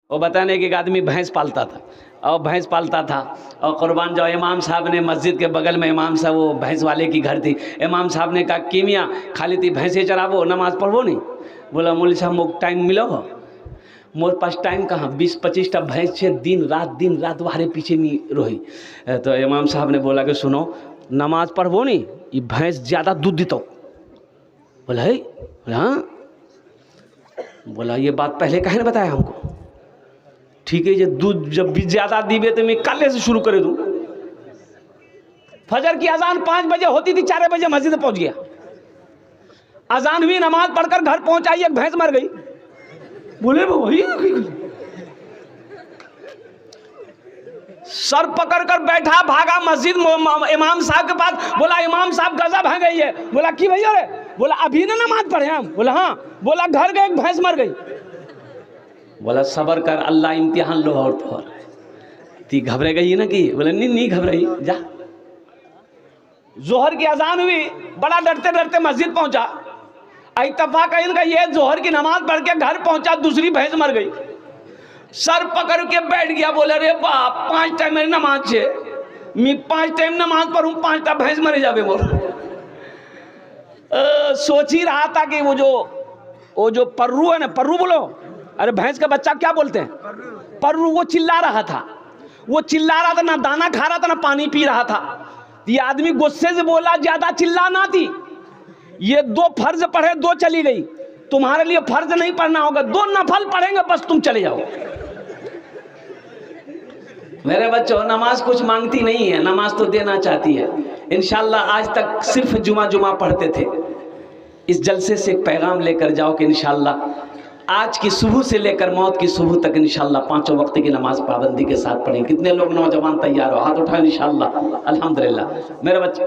वो बताने कि एक आदमी भैंस पालता था और भैंस पालता था और कुर्बान जाओ इमाम साहब ने मस्जिद के बगल में इमाम साहब वो भैंस वाले की घर थी। इमाम साहब ने कहा कि मियाँ खाली थी भैंसें चरावो नमाज पढ़वो नहीं। बोला मौलवी साहब मोक टाइम मिलो हो मोर पास टाइम कहाँ 20-25टा भैंस छे दिन रात वारे पीछे में रोही। तो इमाम साहब ने बोला कि सुनो नमाज पढ़वो नहीं ये भैंस ज़्यादा दूध देता। बोला है हाँ। बोला ये बात पहले कहे ने बताया हमको। ठीक है ये दूध जब भी ज़्यादा दीबे तो मैं कल से शुरू कर दूँ। फजर की अजान 5 बजे होती थी 4 बजे मस्जिद पहुंच गया। अजान हुई नमाज पढ़कर घर पहुंचा एक भैंस मर गई। बोले वही सर पकड़ कर बैठा भागा मस्जिद इमाम साहब के पास। बोला इमाम साहब गजब है गई है। बोला कि भैया रे। बोला अभी ना नमाज पढ़े हम। बोला हाँ। बोला घर गए एक भैंस मर गई। बोला सबर कर अल्लाह इम्तिहान लो और तो ती घबरे गई ना कि। बोले नहीं घबराई जा। जोहर की अजान हुई बड़ा डरते डरते मस्जिद पहुंचा। इत्तफाक इनका ये जोहर की नमाज पढ़ के घर पहुंचा दूसरी भैंस मर गई। सर पकड़ के बैठ गया। बोले रे बाप 5 टाइम मेरी नमाज है मैं 5 टाइम नमाज पढ़ूं 5टा भैंस मरे जावे मोर। सोच ही रहा था कि वो जो पर्रू है ना पर्रू बोलो अरे भैंस का बच्चा क्या बोलते हैं पर्रू। वो चिल्ला रहा था ना दाना खा रहा था ना पानी पी रहा था। ये आदमी गुस्से से बोला ज्यादा चिल्लाना थी। ये 2 फर्ज पढ़े 2 चली गई। तुम्हारे लिए फर्ज नहीं पढ़ना होगा 2 नफल पढ़ेंगे बस तुम चले जाओ। मेरे बच्चों नमाज कुछ मांगती नहीं है नमाज तो देना चाहती है। इंशाल्लाह आज तक सिर्फ जुमा पढ़ते थे। इस जलसे से एक पैगाम लेकर जाओ कि इंशाल्लाह आज की सुबह से लेकर मौत की सुबह तक इंशाल्लाह 5 वक्त की नमाज पाबंदी के साथ पढ़ें। कितने लोग नौजवान तैयार हो हाथ उठाएं इंशाल्लाह। अल्हम्दुलिल्लाह मेरे बच्चे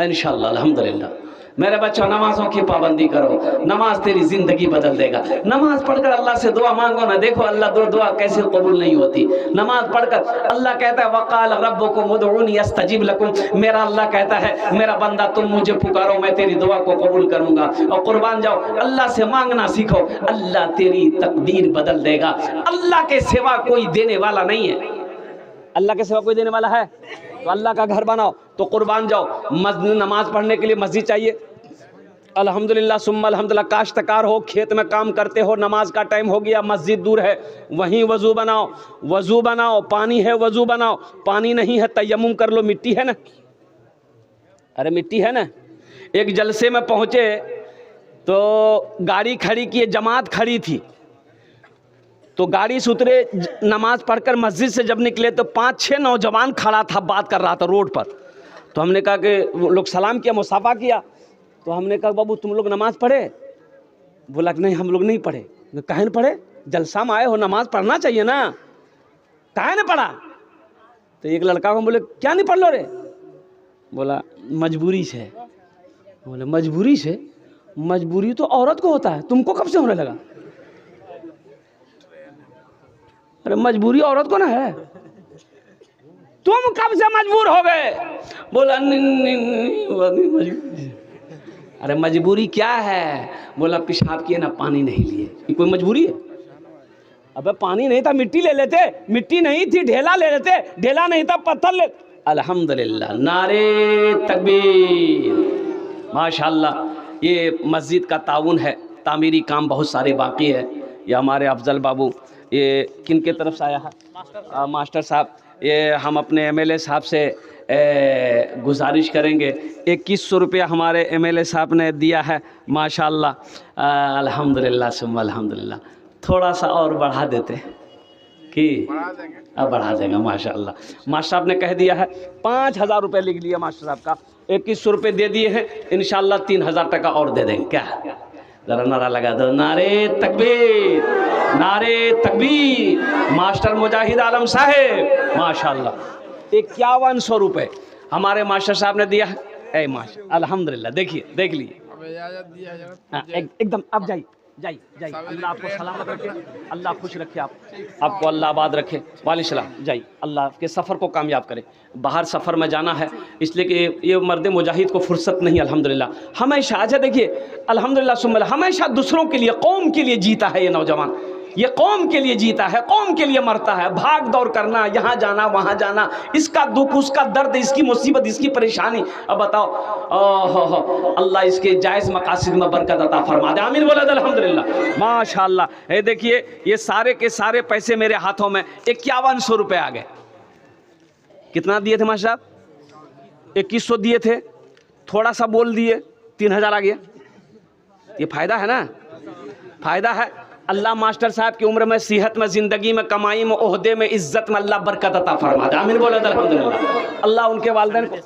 इंशाल्लाह अल्हम्दुलिल्लाह मेरे बच्चों नमाजों की पाबंदी करो। नमाज तेरी जिंदगी बदल देगा। नमाज पढ़कर अल्लाह से दुआ मांगो ना। देखो अल्लाह दुआ कैसे कबूल नहीं होती। नमाज पढ़कर अल्लाह कहता है वक़ाल रब्बुकुम उदऊनी अस्तजिब लकुम। मेरा अल्लाह कहता है मेरा बंदा तुम मुझे पुकारो मैं तेरी दुआ को कबूल करूंगा। और कुर्बान जाओ अल्लाह से मांगना सीखो अल्लाह तेरी तकदीर बदल देगा। अल्लाह के सिवा कोई देने वाला नहीं है। अल्लाह के सिवा कोई देने वाला है तो अल्लाह का घर बनाओ। तो कुर्बान जाओ मस्जिद नमाज पढ़ने के लिए मस्जिद चाहिए। अल्हम्दुलिल्लाह सुम्मा अल्हम्दुलिल्लाह काश्तकार हो खेत में काम करते हो नमाज का टाइम हो गया मस्जिद दूर है वहीं वज़ू बनाओ पानी है वज़ू बनाओ। पानी नहीं है तयम्मुम कर लो। मिट्टी है ना अरे मिट्टी है ना। एक जलसे में पहुँचे तो गाड़ी खड़ी की जमात खड़ी थी तो गाड़ी से उतरे नमाज पढ़कर मस्जिद से जब निकले तो 5-6 नौजवान खड़ा था बात कर रहा था रोड पर। तो हमने कहा कि लोग सलाम किया मुसाफा किया। तो हमने कहा बाबू तुम लोग नमाज पढ़े। बोला कि नहीं हम लोग नहीं पढ़े। काहे न पढ़े जलसा में आए हो नमाज पढ़ना चाहिए ना काहे न पढ़ा। तो एक लड़का को बोले क्या नहीं पढ़ लो रे। बोला मजबूरी से। बोले मजबूरी से मजबूरी तो औरत को होता है तुमको कब से होने लगा। अरे मजबूरी औरत को ना है तुम कब से मजबूर हो गए। बोला मजबूरी। अरे मजबूरी क्या है। बोला पेशाब किए ना पानी नहीं लिए ये कोई मजबूरी है। अबे पानी नहीं था मिट्टी ले लेते। मिट्टी नहीं थी ढेला ले लेते। ढेला नहीं था पत्थर ले। अल्हम्दुलिल्लाह नारे तकबीर माशाअल्लाह। ये मस्जिद का ताउन है तामीरी काम बहुत सारे बाकी है। ये हमारे अफजल बाबू ये किन के तरफ से आया है मास्टर साहब। ये हम अपने एमएलए साहब से गुजारिश करेंगे 2100 रुपया हमारे एमएलए साहब ने दिया है माशाअल्लाह। अल्हम्दुलिल्लाह सुम्मा अल्हम्दुलिल्लाह। थोड़ा सा और बढ़ा देते कि बढ़ा देंगे माशाअल्लाह। मास्टर साहब ने कह दिया है 5000 रुपये लिख लिया मास्टर साहब का 2100 रुपये दे दिए हैं इंशाअल्लाह 3000 टका और दे देंगे। क्या जरा नारा लगा दो नारे तकबीर नारे तकबीर। मास्टर मुजाहिद आलम साहेब माशाअल्लाह 5100 रुपये हमारे मास्टर साहब ने दिया है। माशा अल्हम्दुलिल्लाह देखिए देख लीजिए एकदम आप जाइए जाइए जाइए, अल्लाह आपको सलामत रखे, अल्लाह खुश रखे, आपको अल्लाह आबाद रखे। वालेकुम सलाम, जाइए, अल्लाह आपके सफ़र को कामयाब करे। बाहर सफ़र में जाना है इसलिए कि ये मर्द मुजाहिद को फुर्सत नहीं, अल्हम्दुलिल्लाह हमेशा। अच्छा देखिए, अल्हम्दुलिल्लाह सुम्मा हमेशा दूसरों के लिए, कौम के लिए जीता है ये नौजवान, ये कौम के लिए जीता है, कौम के लिए मरता है। भाग दौड़ करना, यहाँ जाना वहाँ जाना, इसका दुख उसका दर्द, इसकी मुसीबत इसकी परेशानी। अब बताओ, ओहो, अल्लाह इसके जायज़ मकासिद में बरकत अता फरमा दे, आमीन बोला अल्हम्दुलिल्लाह माशाअल्लाह। ये देखिए, ये सारे के सारे पैसे मेरे हाथों में 5100 रुपये आ गए। कितना दिए थे मास्टर साहब? 2100 दिए थे, थोड़ा सा बोल दिए, 3000 आ गया। ये फ़ायदा है ना, फ़ायदा है। अल्लाह मास्टर साहब की उम्र में, सेहत में, ज़िंदगी में, कमाई में, ओहदे में, इज्जत में अल्लाह बरकत अता फरमा दे, आमीन बोला अल्हम्दुलिल्लाह। अल्लाह उनके वालिदैन को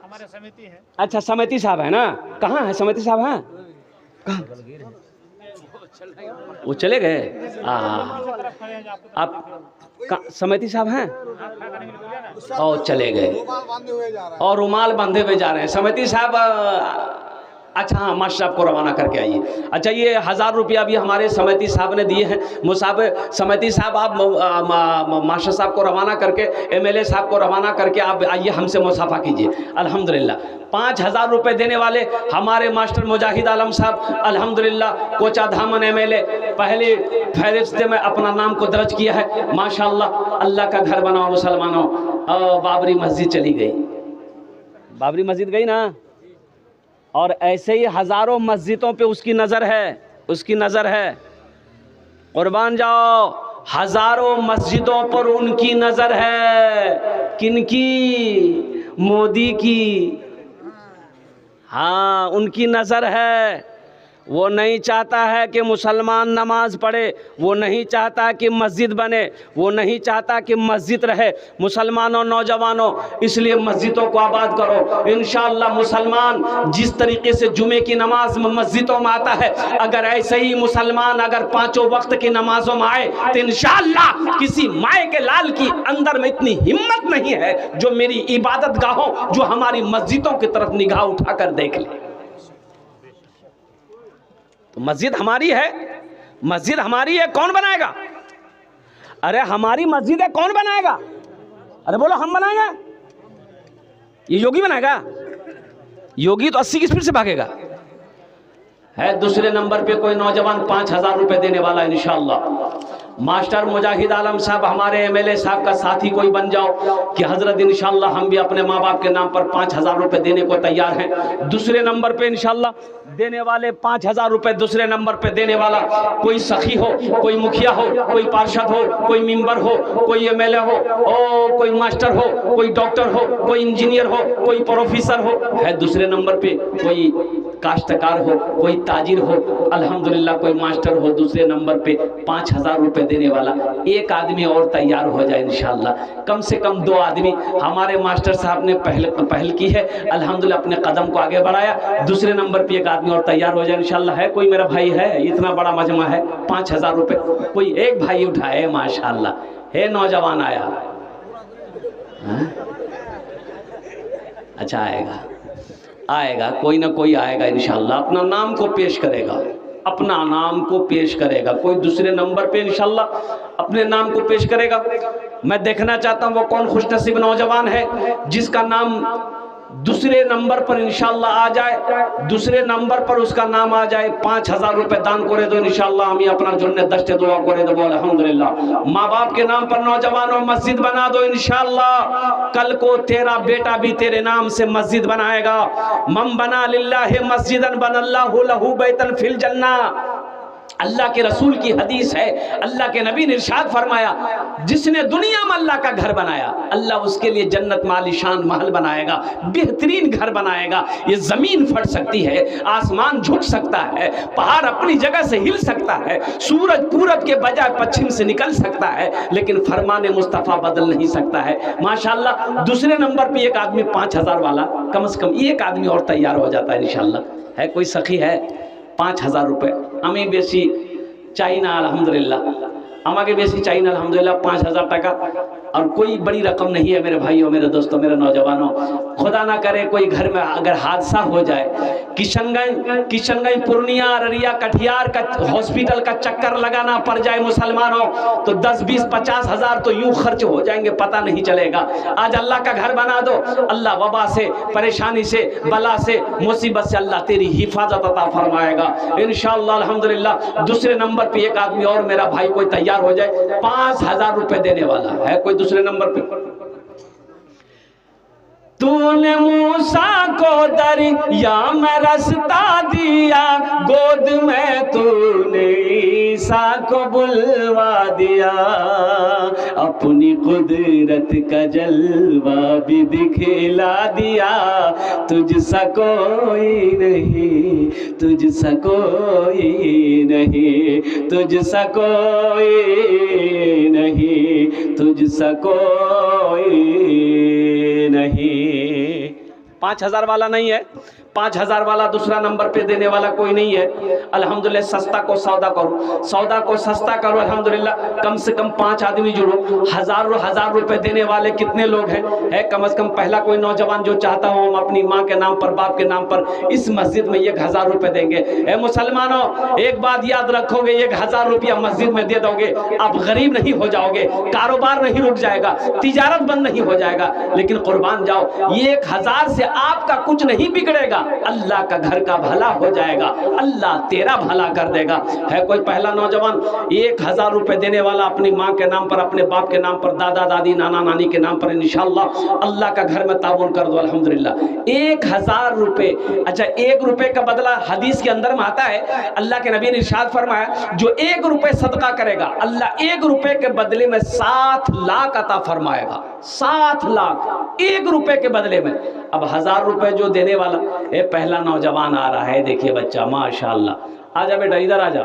हमारे समिति है। अच्छा, समिति साहब है ना, कहाँ है समिति साहब? हैं कहाँ? वो चले गए। आप समिति साहब हैं? और चले गए, और रुमाल बांधे हुए जा रहे हैं समिति साहब। अच्छा हाँ, मास्टर साहब को रवाना करके आइए। अच्छा, ये 1000 रुपया भी हमारे समिति साहब ने दिए हैं। मुसाब समिति साहब, आप मास्टर साहब को रवाना करके, MLA साहब को रवाना करके आप आइए, हमसे मुसाफा कीजिए। अल्हम्दुलिल्लाह 5000 रुपये देने वाले हमारे मास्टर मुजाहिद आलम साहब, अल्हम्दुलिल्लाह कोचा धामन MLA, पहले फहरिस्त में अपना नाम को दर्ज किया है माशाअल्लाह। अल्लाह का घर बनाओ मुसलमानों। बाबरी मस्जिद चली गई, बाबरी मस्जिद गई ना, और ऐसे ही हज़ारों मस्जिदों पे उसकी नज़र है, उसकी नज़र है। कुर्बान जाओ, हज़ारों मस्जिदों पर उनकी नज़र है। किनकी? मोदी की। हाँ, उनकी नज़र है। वो नहीं चाहता है कि मुसलमान नमाज पढ़े, वो नहीं चाहता कि मस्जिद बने, वो नहीं चाहता कि मस्जिद रहे। मुसलमानों, नौजवानों, इसलिए मस्जिदों को आबाद करो। इंशाअल्लाह मुसलमान जिस तरीके से जुमे की नमाज मस्जिदों में आता है, अगर ऐसे ही मुसलमान अगर 5 वक्त की नमाजों में आए तो इंशाअल्लाह किसी माए के लाल की अंदर में इतनी हिम्मत नहीं है जो मेरी इबादत गाहों, जो हमारी मस्जिदों की तरफ निगाह उठाकर देख ले। तो मस्जिद हमारी है, मस्जिद हमारी है, कौन बनाएगा? अरे हमारी मस्जिद है, कौन बनाएगा? अरे बोलो, हम बनाएंगे? ये योगी बनाएगा? योगी तो 80 की स्पीड से भागेगा। है दूसरे नंबर पे कोई नौजवान 5000 रुपये देने वाला इंशाअल्लाह। मास्टर मुजाहिद आलम साहब, हमारे MLA साहब का साथी कोई बन जाओ कि हजरत इंशाअल्लाह हम भी अपने माँ बाप के नाम पर 5000 रुपये देने को तैयार हैं। दूसरे नंबर पे इंशाअल्लाह देने वाले 5000 रुपये, दूसरे नंबर पे देने वाला कोई सखी हो, कोई मुखिया हो, कोई पार्षद हो, कोई मेंबर हो, कोई MLA हो, और कोई मास्टर हो, कोई डॉक्टर हो, कोई इंजीनियर हो, कोई प्रोफेसर हो। है दूसरे नंबर पे कोई काश्तकार हो, कोई ताजिर हो, अल्हम्दुलिल्लाह कोई मास्टर हो। दूसरे नंबर पे 5000 रुपये देने वाला एक आदमी और तैयार हो जाए इंशाअल्लाह। कम से कम 2 आदमी हमारे मास्टर साहब ने पहल की है, अल्हम्दुलिल्लाह अपने कदम को आगे बढ़ाया। दूसरे नंबर पे एक आदमी और तैयार हो जाए इंशाअल्लाह। है कोई मेरा भाई? है, इतना बड़ा मजमा है, 5000 रुपये कोई एक भाई उठाए माशाअल्लाह। है नौजवान आया? अच्छा, आएगा, कोई ना कोई आएगा इंशाअल्लाह, अपना नाम को पेश करेगा, अपना नाम को पेश करेगा। कोई दूसरे नंबर पे इंशाअल्लाह अपने नाम को पेश करेगा। मैं देखना चाहता हूँ वो कौन खुशनसीब नौजवान है जिसका नाम दूसरे नंबर पर इंशाअल्लाह आ जाए, दूसरे नंबर पर उसका नाम आ जाए। 5000 रुपये दान करे दो इंशाअल्लाह, हम अपना जुन्ने दस्ते दुआ करे दो अल्हम्दुलिल्लाह। माँ बाप के नाम पर नौजवानों मस्जिद बना दो इंशाअल्लाह। कल को तेरा बेटा भी तेरे नाम से मस्जिद बनाएगा। मम बना लिल्लाहि मस्जिदन बनल्लाहु लहू बैतन फिल जन्ना। अल्लाह के रसूल की हदीस है, अल्लाह के नबी ने इरशाद फरमाया, जिसने दुनिया में अल्लाह का घर बनाया, अल्लाह उसके लिए जन्नत में आलीशान महल बनाएगा, बेहतरीन घर बनाएगा। ये जमीन फट सकती है, आसमान झुक सकता है, पहाड़ अपनी जगह से हिल सकता है, सूरज पूरब के बजाय पश्चिम से निकल सकता है, लेकिन फरमाने मुस्तफ़ा बदल नहीं सकता है। माशाअल्लाह दूसरे नंबर पे एक आदमी 5000 वाला, कम से कम एक आदमी और तैयार हो जाता है इंशाअल्लाह। है कोई सखी? है 5000 रुपये আমি বেশি চাই না আলহামদুলিল্লাহ, আমাকে বেশি চাই না আলহামদুলিল্লাহ। 5000 টাকা और कोई बड़ी रकम नहीं है मेरे भाइयों, मेरे दोस्तों, मेरे नौजवानों। खुदा ना करे कोई घर में अगर हादसा हो जाए, किशनगंज पूर्णिया अररिया कटिहार का हॉस्पिटल का चक्कर लगाना पड़ जाए मुसलमानों, तो 10 20 50 हजार तो यूं खर्च हो जाएंगे, पता नहीं चलेगा। आज अल्लाह का घर बना दो, अल्लाह वबा से, परेशानी से, बला से, मुसीबत से अल्लाह तेरी हिफाजत अता फरमाएगा इंशाअल्लाह। अल्हम्दुलिल्लाह। दूसरे नंबर पे एक आदमी और मेरा भाई कोई तैयार हो जाए, 5000 रुपए देने वाला है कोई दूसरे नंबर पे। तूने मूसा को दरिया में रास्ता दिया, गोद में तूने ईसा को बुलवा दिया, अपनी कुदरत का जलवा भी दिखला दिया, तुझसा कोई नहीं, तुझसा कोई नहीं, तुझसा कोई नहीं, तुझसा कोई नहीं। 5000 वाला नहीं है, 5000 वाला दूसरा नंबर पे देने वाला कोई नहीं है। अल्हम्दुलिल्लाह। सस्ता को सौदा करो, सौदा को सस्ता करो। अल्हम्दुलिल्लाह। कम से कम 5 आदमी जुड़ो। हजार रुपए देने वाले कितने लोग हैं? है कम से कम पहला कोई नौजवान जो चाहता हो हम अपनी माँ के नाम पर, बाप के नाम पर इस मस्जिद में 1000 रुपए देंगे। है मुसलमानों, एक बात याद रखोगे, 1000 रुपया मस्जिद में दे दोगे, आप गरीब नहीं हो जाओगे, कारोबार नहीं रुक जाएगा, तिजारत बंद नहीं हो जाएगा, लेकिन कुर्बान जाओ, 1000 से आपका कुछ नहीं बिगड़ेगा, अल्लाह का घर का भला हो जाएगा, अल्लाह तेरा भला कर देगा। है कोई पहला नौजवान 1000 रुपए देने वाला अपनी माँ के नाम पर, अपने बाप के नाम पर, दादा दादी नाना नानी के नाम पर, इंशाअल्लाह अल्लाह का घर में ताउन कर दो। अल्हम्दुलिल्लाह। 1000 रुपए। अच्छा, 1 रुपए का बदला हदीस के अंदर में आता है, अल्लाह के नबी ने इरशाद फरमाया, जो 1 रुपए सदका करेगा, अल्लाह 1 रुपए के बदले में 7 लाख अता फरमाएगा। 7 लाख 1 रुपए के बदले में। अब 1000 रुपए जो देने वाला, ये पहला नौजवान आ रहा है, देखिए बच्चा, माशाअल्लाह। आजा बेटा, इधर आजा।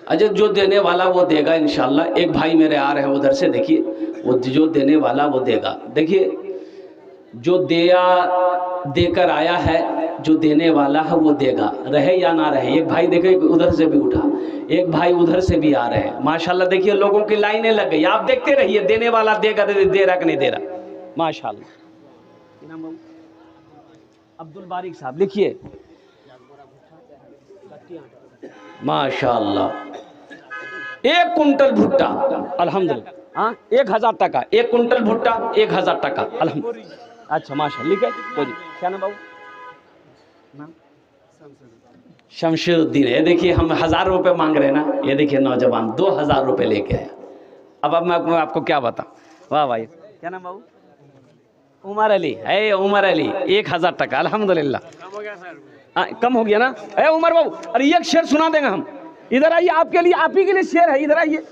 अच्छा, जो देने वाला वो देगा इंशाअल्लाह। एक भाई मेरे आ रहे हैं उधर से, देखिए, वो जो देने वाला वो देगा। देखिए, जो देकर आया है, जो देने वाला है वो देगा, रहे या ना रहे। एक भाई देखे उधर से भी उठा, एक भाई उधर से भी आ रहे हैं, माशाल्लाह। देखिए लोगों की लाइनें लग गई, आप देखते रहिए, देने वाला देगा, दे रहा कि नहीं दे रहा, माशाल्लाह। अब्दुल बारिक साहब लिखिए, माशाल्लाह। 1 कुंटल भुट्टा, अल्हम्दुलिल्लाह। हाँ, 1000 टका 1 कुंटल भुट्टा, 1000 टका, अल्हम्दुलिल्लाह। अच्छा, माशाल्लाह। लिखे क्या नाम बाबू? शमशुद्दीन। ये देखिए, हम 1000 रुपए मांग रहे हैं ना, ये देखिए नौजवान 2000 रुपए लेके आया। अब मैं आपको क्या बताऊं। वाह भाई, क्या नाम बाबू? उमर अली है, उमर अली। 1000 टका, अल्हम्दुलिल्लाह। कम हो गया ना? है उमर बाबू, अरे एक शेर सुना देंगे हम। इधर आइए, आपके लिए, आप ही के लिए शेर है, इधर आइए,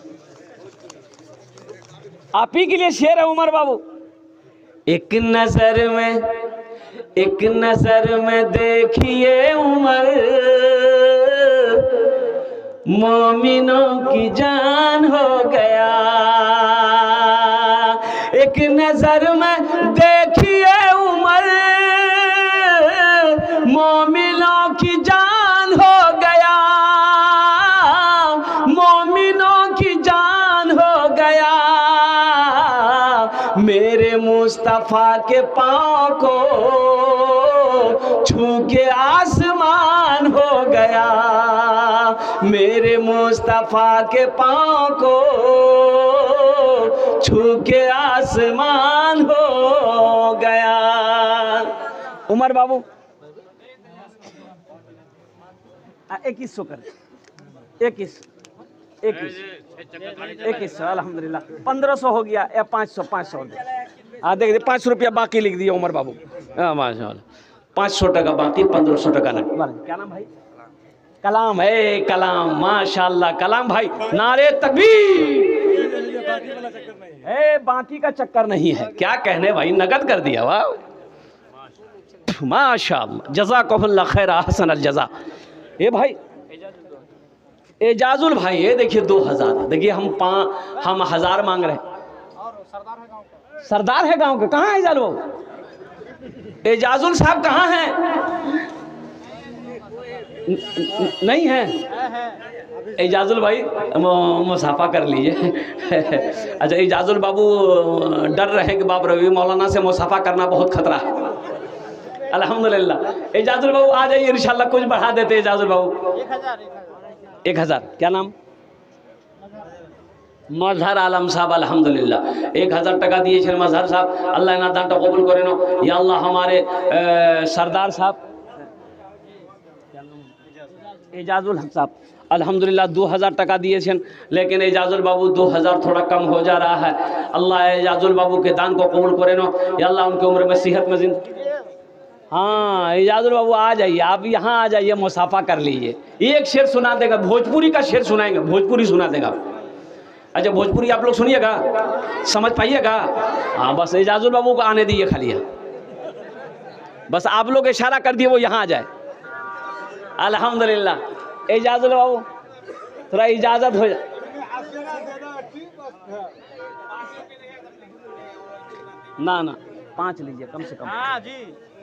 आप ही के लिए शेर है उमर बाबू। एक नजर में देखिए उमर, मोमिनों की जान हो गया। एक नजर में देखिए उमर, मोमिनों की जान हो गया, मोमिनों की जान हो गया। मेरे मुस्तफा के पाँव को छू के आसमान हो गया, मेरे मुस्तफा के पाँव को छू के आसमान हो गया। उमर बाबू 2100 कर, 21 अल्हम्दुलिल्लाह। 1500 हो गया, या 500 हाँ, देख 5 रुपया बाकी लिख दिया उमर बाबू। हाँ माशाल्लाह, 500 टका बाकी, 1500 टका ना। क्या नाम भाई? कलाम है, कलाम, माशाल्लाह। कलाम भाई, नारे तकबीर। बाकी का चक्कर नहीं है, क्या कहने भाई, नगद कर दिया। वाह माशाल्लाह, जज़ाकुमुल्लाह खैर, हसन अल जज़ा। ये भाई एजाजुल भाई, ये देखिए 2000। देखिए हम 1000 मांग रहे हैं। सरदार है गांव के, कहाँ है एजाजुल बाबू? एजाजुल साहब कहाँ हैं? नहीं है, एजाजुल भाई मुसाफा कर लीजिए। अच्छा एजाजुल बाबू डर रहे कि बाप रवि मौलाना से मुसाफा करना बहुत खतरा है। अल्हम्दुलिल्लाह एजाजुल बाबू आ जाइए, इंशाल्लाह कुछ बढ़ा देते एजाजुल बाबू। 1000 क्या नाम? मजहर आलम साहब अल्हम्दुलिल्लाह 1000 টাকা দিয়েছেন मजहर साहब, अल्लाह इना दानটা কবুল করে নো। या अल्लाह हमारे सरदार साहब एजाजुल हक साहब अल्हम्दुलिल्लाह 2000 টাকা दिएছেন, लेकिन एजाजुल बाबू 2000 थोड़ा कम हो जा रहा है। अल्लाह एजाजुल बाबू के दान को कबूल करे नो। या अल्लाह उनकी उम्र में सेहत में जिंदगी। हाँ एजाजुल बाबू आ जाइए, आप यहाँ आ जाइए, मुसाफा कर लीजिए। एक शेर सुना देगा, भोजपुरी का शेर सुनाएंगे, भोजपुरी सुना देगा। अच्छा भोजपुरी आप लोग सुनिएगा, समझ पाइएगा। हाँ बस एजाजुल बाबू को आने दीजिए खाली, बस आप लोग इशारा कर दिए वो यहाँ आ जाए। अल्हम्दुलिल्लाह एजाजुल बाबू थोड़ा इजाज़त हो जाए। ना 5 लीजिए कम से कम। हाँ जी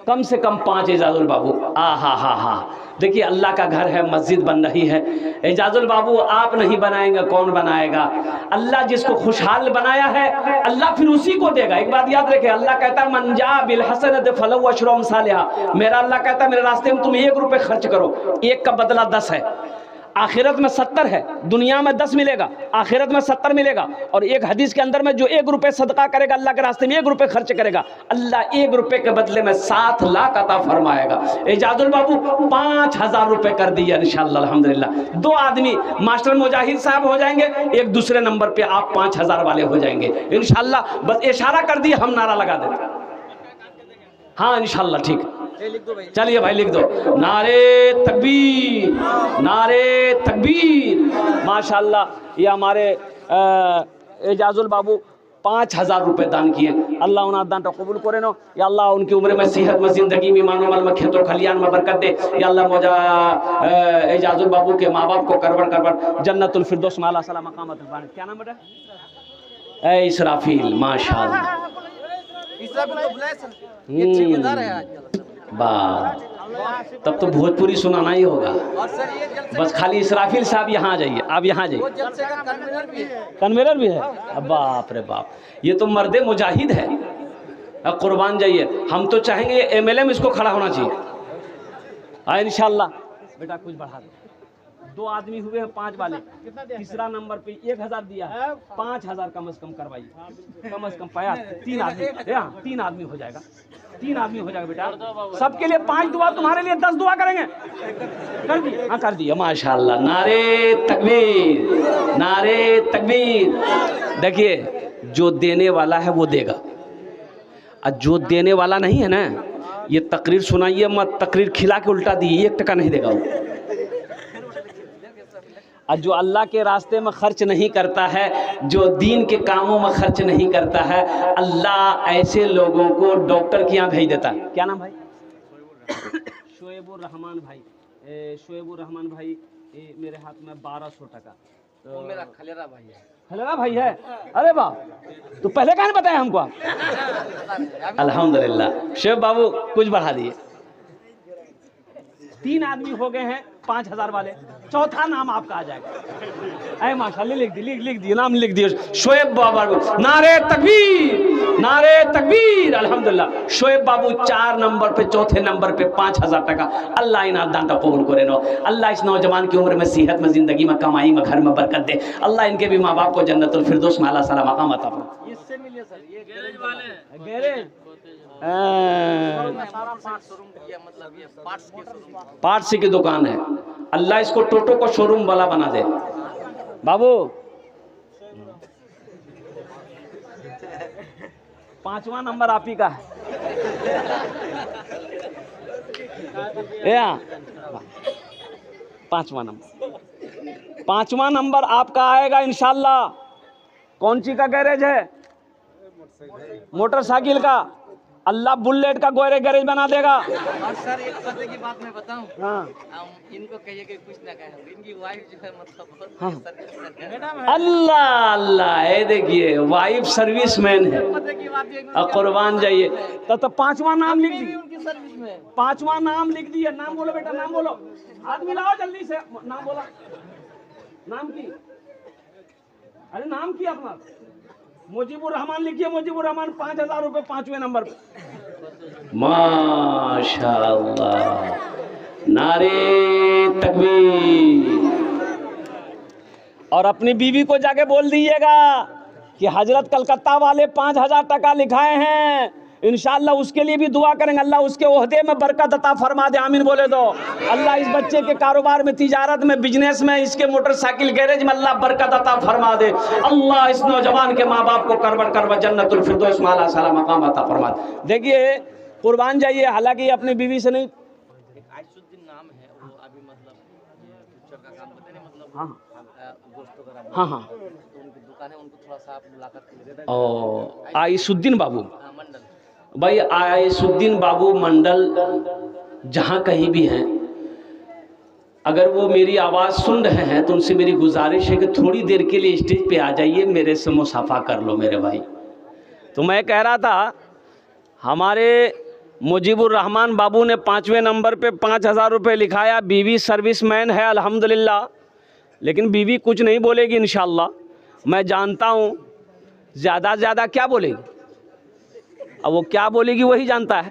कम से कम 5 एजाजुल बाबू। हा देखिए अल्लाह का घर है, मस्जिद बन रही है। एजाजुल बाबू आप नहीं बनाएंगे कौन बनाएगा? अल्लाह जिसको खुशहाल बनाया है अल्लाह फिर उसी को देगा। एक बात याद रखें, अल्लाह कहता है मन जा बिल हसनत फलहु अशरु अम्सालिहा। मेरा अल्लाह कहता है मेरे रास्ते में तुम 1 रुपये खर्च करो, 1 का बदला 10 है। आखिरत में 70 है, दुनिया में 10 मिलेगा, आखिरत में 70 मिलेगा। और एक हदीस के अंदर में जो 1 रुपये सदका करेगा अल्लाह के रास्ते में, 1 रुपये खर्च करेगा, अल्लाह 1 रुपये के बदले में 7 लाख अता फरमाएगा। एजाजुल बाबू 5000 रुपये कर दिए इंशाअल्लाह अल्हम्दुलिल्लाह। 2 आदमी मास्टर मुजाहिद साहब हो जाएंगे, एक दूसरे नंबर पे आप 5000 वाले हो जाएंगे इंशाअल्लाह। बस इशारा कर दिए, हम नारा लगा देंगे। हाँ इंशाअल्लाह ठीक। चलिए भाई लिख दो, नारे तकबीर, नारे तकबीर। माशाअल्लाह ये हमारे एजाजुल बाबू 5000 रुपये दान किए। अल्लाह उन्हें दान तो कबूल करे नो। या अल्लाह उनकी उम्र में सेहत में जिंदगी में मानो माल में खेतों खलियान में बरकत दे। या अल्लाह मौजा एजाजुल बाबू के माँ बाप को करवर जन्नतुल फिरदौस माला सलाम मकामत। क्या नाम बेटा? इसराफील। माशाअल्लाह वाह, तब तो भोजपुरी सुनाना ही होगा। बस खाली इसराफील साहब यहाँ आ जाइए, आप यहाँ आ जाइए। कन्वेयर भी है? बाप रे बाप, ये तो मर्दे मुजाहिद है। अब कुर्बान जाइए, हम तो चाहेंगे MLA में इसको खड़ा होना चाहिए। इंशाल्लाह बेटा कुछ बढ़ा दो। 2 आदमी हुए हैं 5 वाले, तीसरा नंबर पे 1000 दिया है, 5000 कम से कम करवाइए, कम से कम पाया। 3 आदमी, 3 आदमी हो जाएगा, 3 आदमी हो जाएगा बेटा। सबके लिए 5 दुआ, तुम्हारे लिए 10 दुआ करेंगे। कर दिए? हाँ कर दिया माशाअल्लाह। नारे तकबीर, नारे तकबीर। देखिए जो देने वाला है वो देगा, और जो देने वाला नहीं है ना, ये तकरीर सुनाइए मत, तकरीर खिला के उल्टा दी, 1 टका नहीं देगा वो। और जो अल्लाह के रास्ते में खर्च नहीं करता है, जो दीन के कामों में खर्च नहीं करता है, अल्लाह ऐसे लोगों को डॉक्टर के यहाँ भेज देता है। क्या नाम भाई? शोएबुर रहमान भाई। शोएबुर रहमान भाई मेरे हाथ में 1200 टका। तो मेरा खलेरा भाई है। खलेरा भाई है? अरे वाह, तो पहले कहाँ बताया हमको आप? अल्हम्दुलिल्लाह। शेब बाबू कुछ बढ़ा दिए। 3 आदमी हो गए हैं 5000 वाले, चौथा नाम आपका आ जाएगा। अरे माशाल्लाह लिख दिए नाम लिख दिए, शोएब बाबा। नारे तकबीर, नारे तकबीर। अल्हम्दुलिल्लाह शोएब बाबू 4 नंबर पे, चौथे नंबर पे 5000 टका। अल्लाह इन्हें दान कबूल करे नो। अल्लाह इस नौजवान की उम्र में, सेहत में, जिंदगी में, कमाई में, घर में बरकत दे। अल्लाह इनके भी माँ बाप को जन्नतुल फिरदौस में आला साला मकाम अता फरमाए। इससे मिलिए सर, ये गैरेज वाले गैरेज पार्ट्स की दुकान है। अल्लाह इसको टोटो को शोरूम वाला बना दे। बाबू 5वां नंबर आप ही का है। 5वां नंबर आपका आएगा इंशाल्लाह। कौन सी का गैरेज है? मोटरसाइकिल का। अल्लाह बुलेट का गोरे गैरेज बना देगा। और सर एक पते की बात मैं बताऊं, हाँ इनको कहिए कि कुछ ना कहे, इनकी वाइफ जो है मतलब हाँ। सर्विस अल्लाह अल्लाह, ये देखिए वाइफ सर्विसमैन है। पते की बात ये और कुर्बान जाइए। तो 5वां नाम लिख दी। सर्विस में। 5वां नाम लिख दिए। नाम बोलो बेटा, नाम बोलो, हाथ मिलाओ जल्दी से, नाम बोला, नाम की, अरे नाम की अपना मुजीबुर रहमान लिखिए, मुजीबुर रहमान 5000 रुपये 5वें नंबर पे। माशाअल्लाह, नारे तकबीर। और अपनी बीवी को जाके बोल दीजिएगा कि हजरत कलकत्ता वाले 5000 टका लिखाए हैं, इंशाअल्लाह उसके लिए भी दुआ करेंगे, अल्लाह उसके ओहदे में बरकत अता फरमा दे, आमीन बोले दो। अल्लाह इस बच्चे के कारोबार में, तिजारत में, बिजनेस में, इसके मोटरसाइकिल गैरेज में अल्लाह बरकत अता फरमा दे। अल्लाह इस नौजवान के माँ बाप को करबट करबट जन्नतुल फिरदौस में आला साला मकाम अता फरमा दे। देखिए कुर्बान जाइए, हालांकि अपनी बीवी से नहीं, आइसुद्दीन नाम है वो, अभी मतलब ये पिक्चर का काम करते हैं, मतलब हाँ गोश्त वगैरह, हाँ हाँ, तो उनकी दुकान है, उनको थोड़ा सा आप मुलाकात कीजिए। ओ आइसुद्दीन बाबू, मंडल भाई आइसुद्दीन बाबू मंडल जहाँ कहीं भी हैं, अगर वो मेरी आवाज़ सुन रहे हैं तो उनसे मेरी गुजारिश है कि थोड़ी देर के लिए स्टेज पे आ जाइए, मेरे से मुसाफा कर लो मेरे भाई। तो मैं कह रहा था, हमारे मुजीबुर रहमान बाबू ने 5वें नंबर पे 5000 रुपये लिखाया। बीवी सर्विसमैन है अल्हम्दुलिल्लाह, लेकिन बीवी कुछ नहीं बोलेगी इंशाअल्लाह, मैं जानता हूँ। ज़्यादा से ज़्यादा क्या बोलेगी, अब वो क्या बोलेगी वही जानता है।